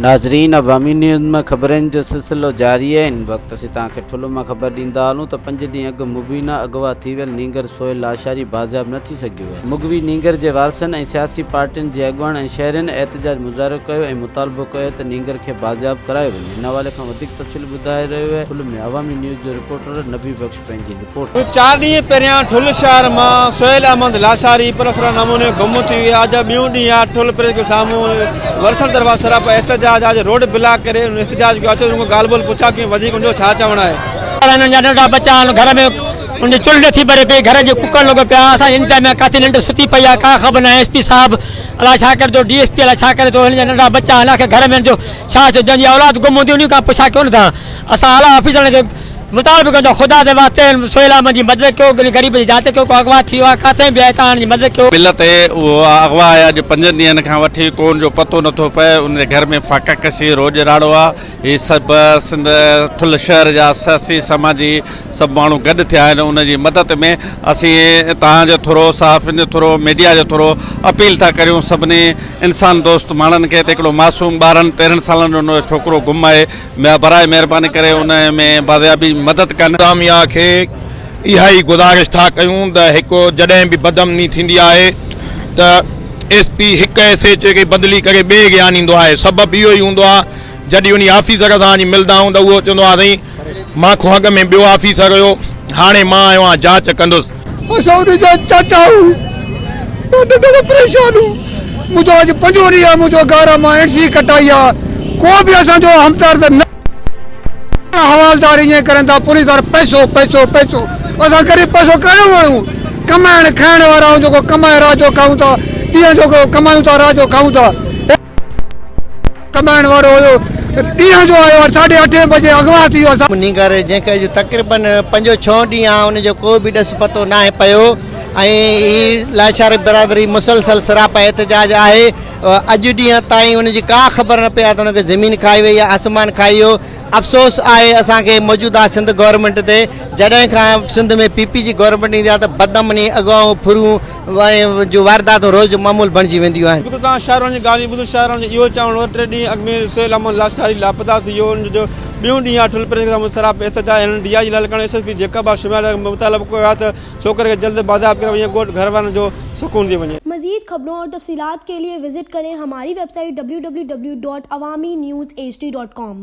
नाज़रीन, अवामी न्यूज़ में ख़बरनि जो सिलसिलो जारी है। इन वक्त असीं तव्हांखे ठुल्ह मां ख़बर ॾींदा हलूं त 5 ॾींहं अॻु मुबीना अगवा थी वियल नींगर सोहेल लाशारी बाज़ियाब न थी सघियो आहे। मुगवी नींगर जे वारसनि ऐं सियासी पार्टियुनि जे अॻुवान ऐं शहरियुनि एहतजाज मुज़ाहिरो कयो ऐं मुतालबो कयो त नींगर खे बाज़ियाब करायो वञे। हिन हवाले खां वधीक तफ़सील ॿुधाए रहियो आहे ठुल्ह में अवामी न्यूज़ जो रिपोर्टर नबी बख़्श पंहिंजी रिपोर्ट। 4 ॾींहं पहिरियां ठुल्ह शहर मां सोहेल अहमद लाशारी परसरा नमूने गुम थी विया। अॼु ॿियों ॾींहुं आहे ठुल्ह प्रेस के साम्हूं वरसण दरबार सरा पर एहतजाज आज रोड ब्लॉक करे एहतजाज कयो। अचो ॻाल्हि ॿोल पुछा कि वधीक उनजो छा चवणु आहे। नंढा बच्चा घर में उन चुल्ह नथी भरे पई, घर जो कुकर लॻो पिया। असां इंतज़ार में काथे निंड सुती पई आहे, का ख़बर न आहे। एसपी साहब अलाए छा करे थो, डीएसपी अलाए छा करे थो। हिन जा नंढा बच्चा अलाए घर में जो छा जंहिंजी औलाद गुम हूंदी उन खां पुछा कयो न था। असां आला ऑफिसर जो मुतालबो कयूं खुदा जे वास्ते सोहेल अहमद जी मदद कयो, ग़रीब जी जात कयो। को अगवा थी वियो आहे, किथे बि आहे, तव्हां जी मदद कयो। मिलत उहो अगवा आहे अॼु 5 ॾींहंनि खां वठी कोन जो पतो नथो पए। उन घर में फाका कशी रोज राड़ो आहे। हीअ सभु सिंध ठुल्ह शहर जा सियासी समाजी सभु माण्हू गॾु थिया आहिनि। उनजी मदद में असीं तव्हांजे थ्रू सहाफ़ियुनि जे थ्रू मीडिया जे थ्रू अपील था करियूं सभिनी इंसान दोस्त माण्हुनि खे त हिकिड़ो मासूम 12-13 सालनि जो उन छोकिरो गुम आहे, बराए महिरबानी करे उन में बाज़ियाबी मदद कनि। इंतिज़ामिया खे इहा ई गुज़ारिश था कयूं त हिकु जॾहिं बि बदअमनी थींदी आहे त एसपी हिकु एसएचओ खे बदिली करे ॿिए खे आनींदो आहे। सबबु इहो ई हूंदो आहे, जॾहिं उन ऑफिसर सां मिलंदा आहियूं त उहो चवंदो आहे साईं मां खो अॻ में ॿियो ऑफिसर हुयो, हाणे मां आयो आहियां जांच कंदुसि। असां उनजा चाचा आहियूं, ॾाढो परेशान हूं। मुंहिंजो अॼु 5 ॾींहं आहे, मुंहिंजो घर मां एनसी कटाई आहे। को बि असांजो हमदर्द न हवालदार ईअं करनि था, पुलिस वारा पैसो पैसो पैसो। असां ग़रीब पैसो कहिड़ो वणूं? कमाइण खाइण वारा आहियूं, जेको कमाए रात जो खाऊं था, ॾींहं जो कमायूं था, रात जो खाऊं था। कमाइण वारो हुयो, ॾींहं जो आयो आहे 8:30 बजे अगवा थी वियो। नींगर जंहिंखे जो तक़रीबन 5-6 ॾींहं आहे, उनजो को बि ॾस पतो न आहे पियो। ऐं ही लाशारी बिरादरी मुसलसल सरापा एहतजाज आहे। अॼु ॾींहं ताईं उनजी का ख़बर न पई आहे त उनखे ज़मीन खाई वई आहे, आसमान खाई वियो। अफ़सोस आहे असांखे मौजूदा सिंध गवर्नमेंट ते, जॾहिं खां सिंध में पीपी जी गवर्नमेंट ईंदी आहे त बदअमनी अगवाऊं फुरूं जो वारदातूं रोज़ु मामूल बणिजी वेंदियूं आहिनि। बिल्कुलु तव्हां शहरनि जी ॻाल्हि ॿुधो। शहरनि जो इहो चवणु 3 ॾींहं अॻु में सोहेल अहमद लाशारी लापता थी वियो। उनजो ॿियों ॾींहुं आहे ठुल्ह प्रेस के सराप एहतजाज। हिननि डीआईजी ललकण एसएसपी जेकब शुमार मुतालबो कयो आहे त छोकिरे खे जल्द बाज़ियाब करे वञे, ॻोठ घर वारनि जो सुकून थी वञे। मज़ीद खबरों और तफसीलात के लिए विजिट करें हमारी वेबसाइट www.awamiNewsHD.com।